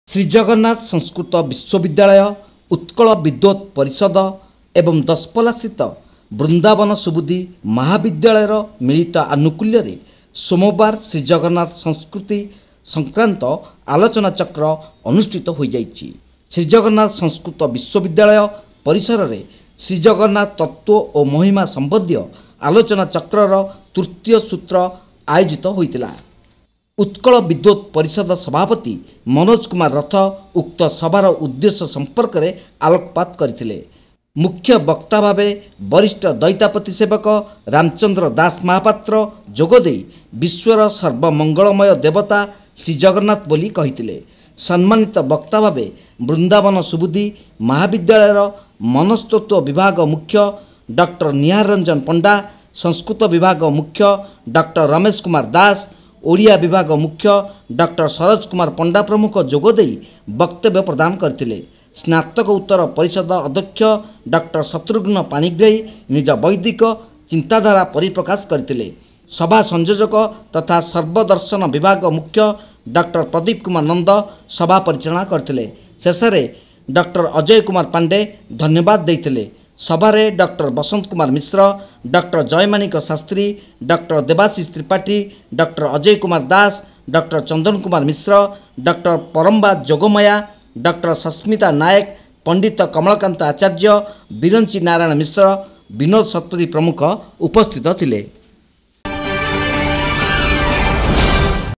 श्री जगन्नाथ संस्कृत विश्वविद्यालय उत्कल विद्वत परिषद एवं दशपल्ला स्थित वृंदावन सुबुद्धि महाविद्यालयर मिलित आनुकूल्य रे सोमवार श्री जगन्नाथ संस्कृति संक्रांत आलोचना चक्र अनुष्ठित हो जाइछि। श्री जगन्नाथ संस्कृत विश्वविद्यालय परिसर रे श्री जगन्नाथ तत्व और महिमा संबंधी आलोचना चक्रर तृतीय सूत्र आयोजित होइतिला। उत्कल विद्वत परिषद सभापति मनोज कुमार रथ उक्त सभार उद्देश्य संपर्क में आलोकपात करथिले। मुख्य वक्ता भावे वरिष्ठ दैतापति सेवक रामचंद्र दास महापात्र जोगदे विश्वर सर्वमंगलमय देवता श्री जगन्नाथ बोली कहिथिले। सम्मानित वक्ता भावे वृंदावन सुबुद्धि महाविद्यालयर मनस्तत्व विभाग मुख्य डॉक्टर निहार रंजन पंडा, संस्कृत विभाग मुख्य डॉक्टर रमेश कुमार दास, ओडिया विभाग मुख्य डॉक्टर सरोज कुमार पंडा प्रमुख जोगदे वक्तव्य प्रदान करथिले। स्नातक उत्तर परिषद अध्यक्ष डॉक्टर शत्रुघ्न पाणिग्राही निज वैदिक चिंताधारा परिप्रकाश करथिले। सभा संयोजक तथा सर्वदर्शन विभाग मुख्य डॉक्टर प्रदीप कुमार नंद सभा परिचालना करथिले। शेषे डॉक्टर अजय कुमार पांडे धन्यवाद देइथिले। सभारे doctor Basant Kumar Mishra, doctor Jaymanik Shastri, doctor Debashish Tripathy, doctor Ajay Kumar Das, doctor Chandan Kumar Mishra, doctor Paramba Jogmaya, doctor Sasmita Nayak, Pandit Kamalkant Acharya, Biranchi Narayan Mishra, Binod Satpathy प्रमुख उपस्थित थिले।